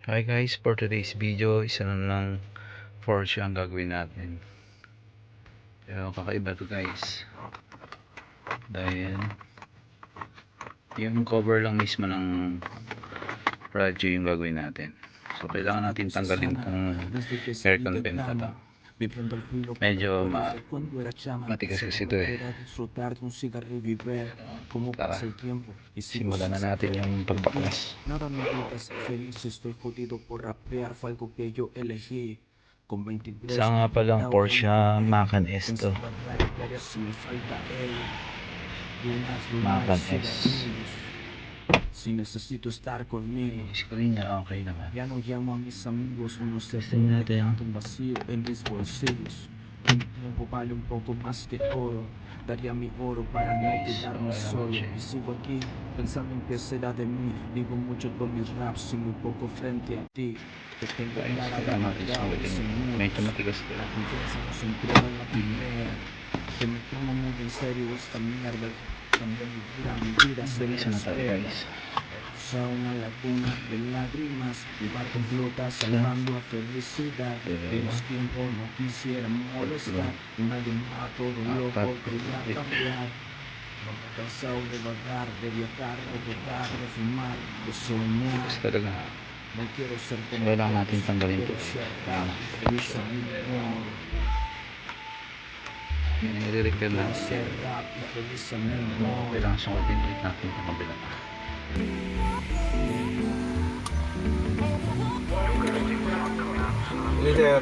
Hi guys, for today's video, isa na lang Porsche ang gagawin natin. Pero kakaiba to guys. Dahil yung cover lang mismo ng radyo yung gagawin natin. So kailangan natin tanggalin tong air conditioner. Medyo matigas kasi ito eh. Tara, simulan na natin yung pagbaklas. Nada me importa ser feliz, estoy jodido por rapear, fue algo que yo elegí. Con 23 Isa nga palang Porsche Macan S to. Macan S. Si necesito estar conmigo, Screen niya okay naman. ya no llamo a mis amigos, uno se Testing natin. un vacío en mis bolsillos. Mi tiempo vale un poco más que oro, daría mi oro para no quedarme solo. Y sigo aquí, pensando en qué será de mí. Digo mucho con mis raps y muy poco frente a ti. Te tengo clara de maldad, Medyo matigas to. la confianza no se entrega en la primera. Que me tomo muy en serio esta mierda. Cambié mi vida se me Isa na tayo espera. guys. A una laguna de lágrimas, mi barco flota salvando a felicidad. En los tiempos no quisiera molestar, nadie más todo loco quería cambiar. No me he cansado de vagar, de viajar, de tocar, de fumar, de soñar. Tigas talaga. No quiero ser como Kailangan natin tanggalin to. quiero ser feliz a mi modo. Yan ang i-repair Quiero natin. ser rap y feliz a mi modo. Kailangan sungatin ulit natin sa kabila. Leader.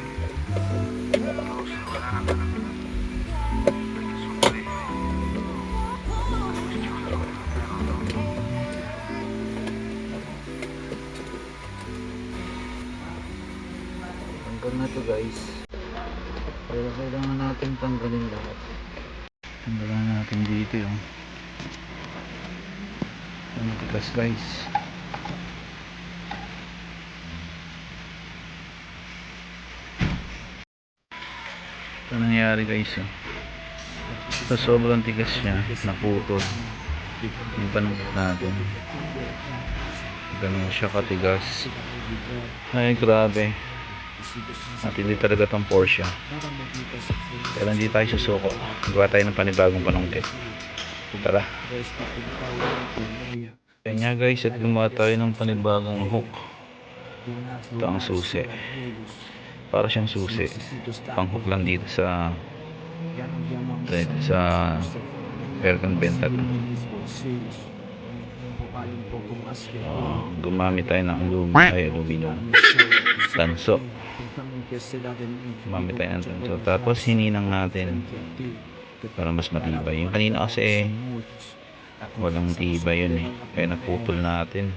Tanggal na to guys. Pero kailangan natin tanggalin lahat. Tanggalan natin dito yung matigas guys. Ito nangyari guys oh. Sa sobrang tigas niya, naputol yung panungkot natin. Ganun siya katigas. Ay grabe. At hindi talaga tong Porsche. Pero hindi tayo susuko. Gawa tayo ng panibagong panungkit. Tara. Kaya nga guys, at gumawa tayo ng panibagong hook. Ito ang susi. Para siyang susi. Pang hook lang dito sa aircon vent. Gumamit tayo ng aluminum tanso. Gumamit tayo ng tanso. Tapos hininang natin para mas matibay. Yung kanina kasi walang tibay yun eh. Kaya naputol natin.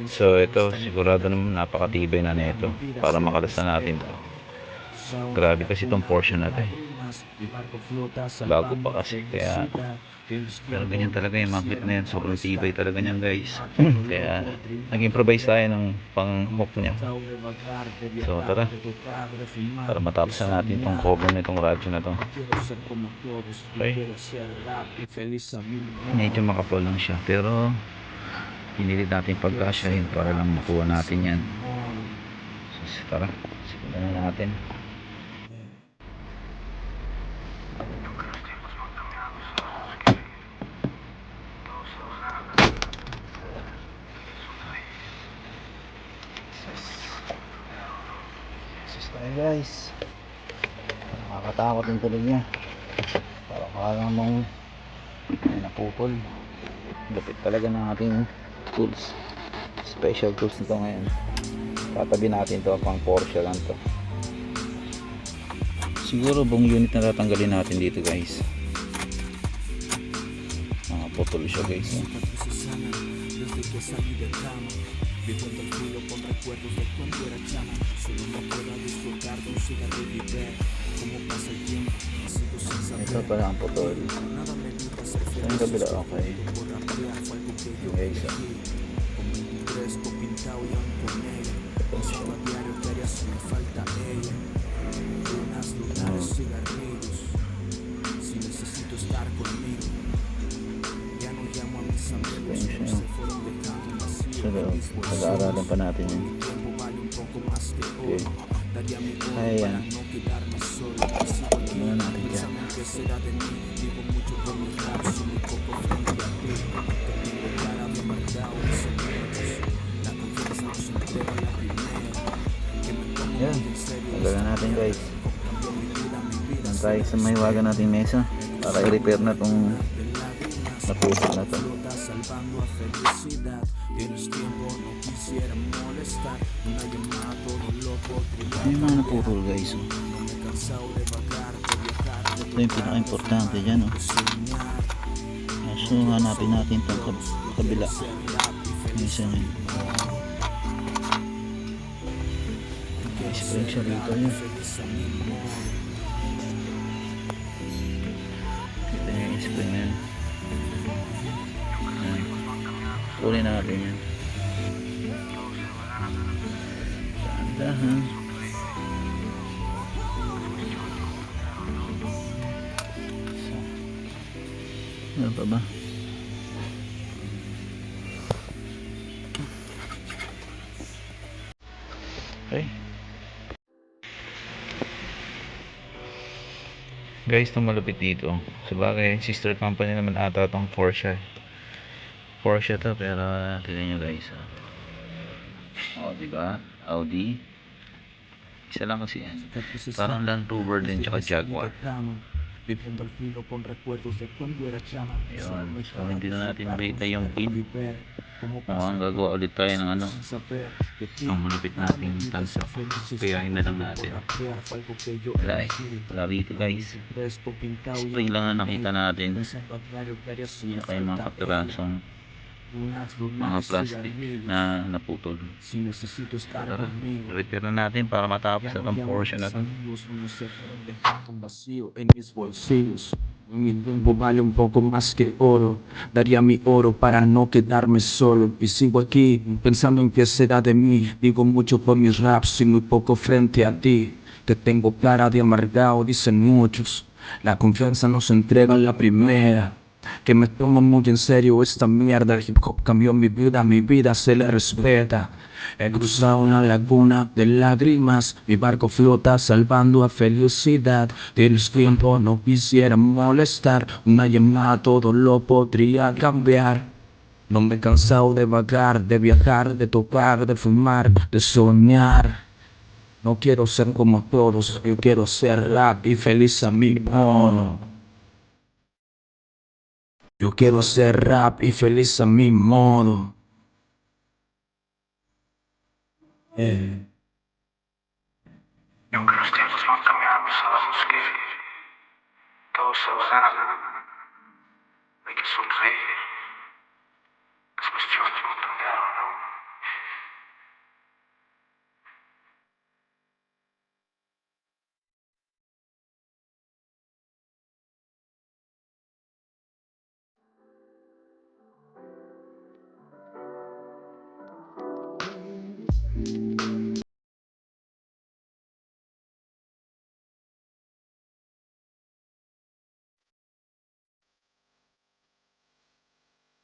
So ito sigurado naman napakatibay na nito. Para makalas na natin to. Grabe kasi itong Porsche na to eh. Bago pa kasi. Kaya pero ganyan talaga yung magnet na yan. Sobrang tibay talaga niyan guys. Kaya nag-improvise tayo ng pang hook niya. So tara. Para matapos na natin itong cover na itong radyo na to. Okay. Medyo makapal lang siya. Pero pinilit natin pagkasyahin para lang makuha natin yan. So tara. Simulan na natin. Ayan guys, nakakatakot yung tuloy niya. Parang kala mong napupol. Lapit talaga ng ating tools. Special tools nito ngayon. Tatabi natin to, pang Porsche lang to. Siguro buong unit na tatanggalin natin dito guys. Putol siya guys. Viviendo el filo con recuerdos de cuando era chama. Solo me queda disfrutar de un cigarro y ver cómo pasa el tiempo. Sigo sin saber. Ito pala ang putol. Nada me evita ser feliz. Ang kabila okay. Por rapear fue algo que yo Okay, elegí. Con 23 pintado y ando con ella. Pensando a diario que haría si me falta ella. Lunas, lunares, cigarrillos. Si necesito estar conmigo. Ya no llamo a mis amigos. Se fueron dejando un vacío. So, pag-aaralan pa natin yun. poco más que Okay. oro. Daría mi oro Kaya para yan. no quedarme solo. Y sigo aquí Tingnan natin dyan. pensando en qué será de mí. Digo mucho con mis raps y muy poco frente a ti. Que tengo cara de amargado, dicen muchos. La confianza no se entrega a la primera. Que me tomo Yan. muy en serio Tagalan esta natin mierda. guys. Cambió mi vida Nang se tayo la sa may waga respeta. nating mesa. Para i-repair na tong De lágrimas, napusok na to. flota salvando a felicidad. Tienes tiempo, no quisiera molestar. Una llamada, todo lo podría Yung mga cambiar. naputol guys. No me he cansado de vagar, de viajar, de Ito yung pinaka-importante dyan. de soñar. So hanapin natin itong kabila. Yung isa yun. May spring siya dito yun. Kita niyo yung spring na yun. Ayan. Kunin natin yan. Dahan-dahan. Ano pa ba? Okay. Guys, itong malupit dito. Sabagay, sister company naman ata itong Porsche. Porsche to, pero tignan nyo guys. Diba? Audi. Isa lang kasi yan. Parang Land Rover din, tsaka Jaguar. Viviendo al filo con recuerdos de cuando era chama. Yun. So, hindi na natin makita yung pin. Mukhang gagawa ulit tayo ng ano. Ang malupit nating tanso. Kayahin na lang natin. Wala eh. Wala rito guys. Spring lang ang nakita natin. Saka yung mga kapirasong mga plastic na naputol. Tara, repair na natin para matapos at ang Porsche na to. Mi tiempo vale un poco más que oro. Daría mi oro para no quedarme solo. Y sigo aquí pensando en qué será de mí. Digo mucho por mis raps y muy poco frente a ti. Te tengo cara de amargado, dicen muchos. La confianza no se entrega en la primera. Que me tomo muy en serio esta mierda. El hip hop cambió mi vida se le respeta. He cruzado una laguna de lágrimas, mi barco flota salvando a felicidad. Tienes tiempo, no quisiera molestar, una llamada todo lo podría cambiar. No me he cansado de vagar, de viajar, de tocar, de fumar, de soñar. No quiero ser como todos, yo quiero ser rap y feliz a mi modo. Yo quiero ser rap y feliz a mi modo. Y aunque los tiempos van cambiando, sabemos que todo se va. Hay que sonreír. Es cuestión de oportunidad, ¿no?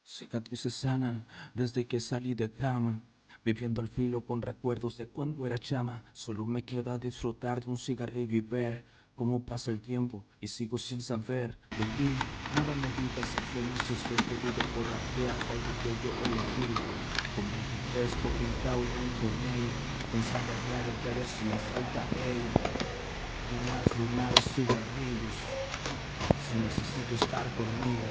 Cicatrices sanan desde que salí de cama, viviendo al filo con recuerdos de cuando era chama. Solo me queda disfrutar de un cigarrillo y ver cómo pasa el tiempo y sigo sin saber de ti. Nada me quita ser feliz, estoy perdido por la fea algo que yo elegí. Como un fresco pintado en ella, pensando a diario que eres si me falta ella. Unas lunares cigarrillos, si necesito estar conmigo.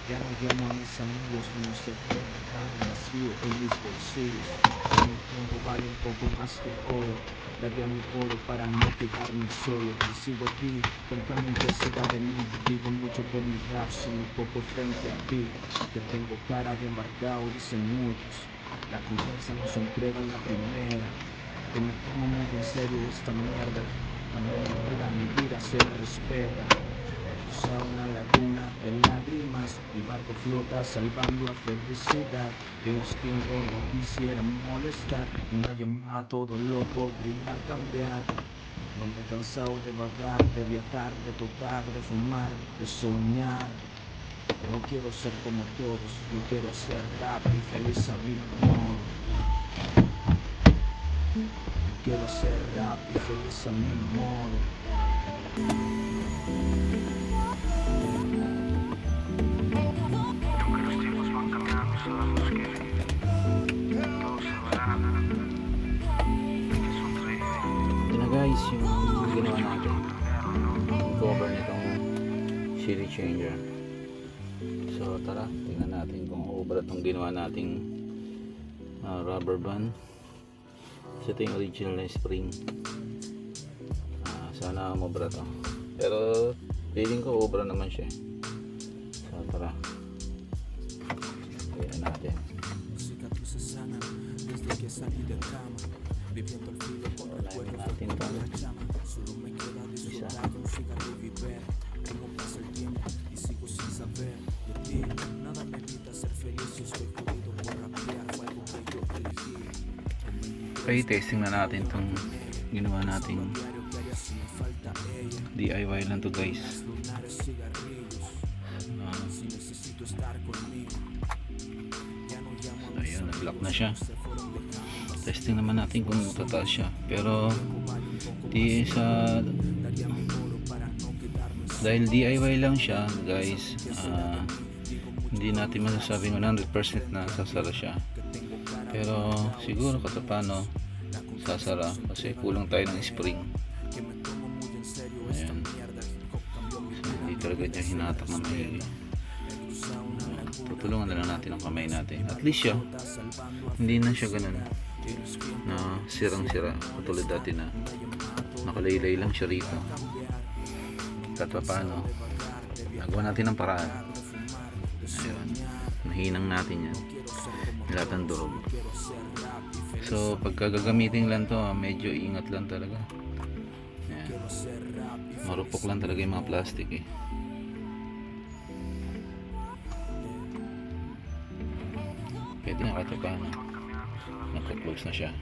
Ya no llamo a mis amigos, no sé qué tan vacío en mis bolsillos. Mi tiempo vale un poco más que oro. Daría mi oro para no quedarme solo. Y sigo aquí, pensando en qué será de mí. Digo mucho por mis raps y muy poco frente a ti. Que tengo cara de amargado, dicen muchos. La confianza no se entrega en la primera. Que me tomo muy en serio esta mierda. También mi vida se respeta. Cruzar una laguna de lágrimas, mi barco flota salvando a felicidad. Dios tiempo no quisiera molestar, una llamada todo lo podría cambiar. No me he cansado de vagar, de viajar, de tocar, de fumar, de soñar. No quiero ser como todos, yo quiero ser rap y feliz a mi modo. Quiero ser rap y feliz a mi modo. Aunque los tiempos van cambiando, sabemos que todo se verá. Hay que sonreír. Ito na guys yung ginawa natin. Yung cover nitong CD changer. So tara, tingnan natin kung obra itong ginawa nating rubber band. So ito yung original na spring. Sana umobra to. Pero feeling ko obra naman siya. So tara. Tingnan natin. Cicatrices sanan desde que salí de cama. Viviendo el filo con recuerdos de la llama. Solo me queda disfrutar con un cigarro y ver cómo pasa el tiempo y sigo sin saber de ti. Nada me evita ser feliz y estoy jodido por rapear. Fue algo que yo elegí. Okay, testing na natin itong ginawa nating DIY lang to guys. So ayun, nag-lock na siya. Testing naman natin kung tataas siya. Pero di sa dahil DIY lang siya guys, hindi natin masasabing 100% na sasara siya. Pero siguro kahit paano sasara kasi kulang tayo ng spring. Ayan. So, hindi talaga niya hinatak na maigi. Tutulungan na lang natin ang kamay natin. At least siya, hindi na siya ganun na sirang-sira katulad dati na nakalaylay lang siya rito. Kahit paano nagawa natin ang paraan. Ayun, nahinang natin yan lahat ng durog. So pagka gagamitin lang to, medyo ingat lang talaga. Ayan. Marupok lang talaga yung mga plastic eh. Pwede na kahit paano nagka-close na siya.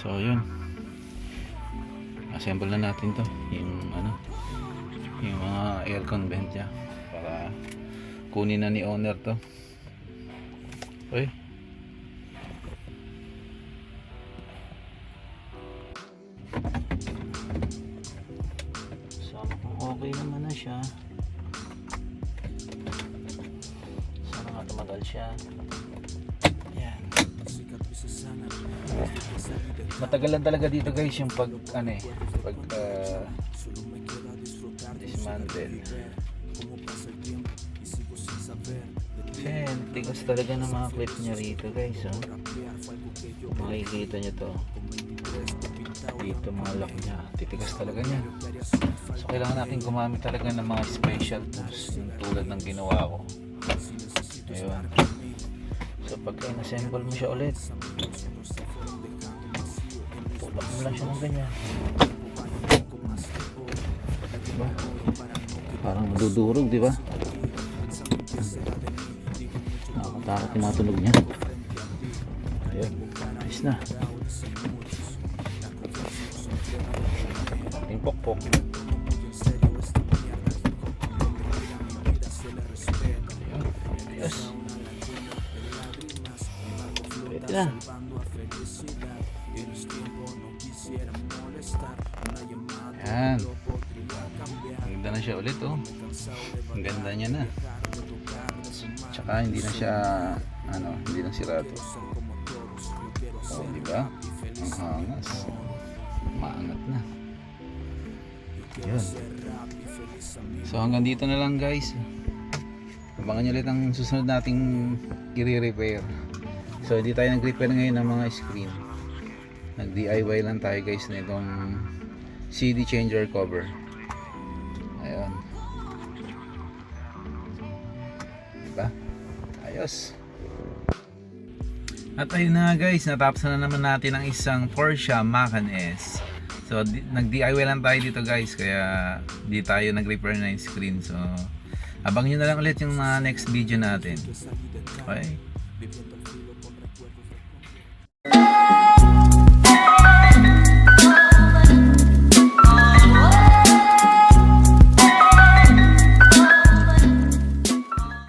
So yun, assemble na natin to, yung yung mga aircon vent niya para kunin na ni owner to. Okay. So okay naman na siya. Sana nga tumagal siya. Yan. Matagalan talaga dito guys yung pag dismantle. Kasi tigas talaga ng mga clip niya rito guys, oh. Makikita nyo to dito, mga lock niya, titigas talaga niya. So kailangan natin gumamit talaga ng mga special tools tulad ng ginawa ko. Ayun. So pagka in-assemble mo siya ulit, tulak mo lang siya ng ganyan, diba? Parang madudurog, diba? Nakakatakot yung mga tunog niya. Ayun, ayos na. Ating pokpok. Ayun, ayos. Pwede na. Ayan. Maganda na siya ulit, oh. Ang ganda niya na. Tsaka hindi na siya hindi na sirado. Oh, di ba? Ang hangas. Maangat na. Yun. So hanggang dito na lang guys. Abangan nyo ulit ang susunod nating i-repair. So hindi tayo nag-repair ngayon ng mga screen. Nag-DIY lang tayo guys na itong CD changer cover. Ayun. Diba? Ayos. At ayun na guys, natapos na naman natin ang isang Porsche Macan S. So nag-DIY lang tayo dito guys, kaya di tayo nag-repair na yung screen. So abangan nyo na lang ulit yung next video natin. Okay?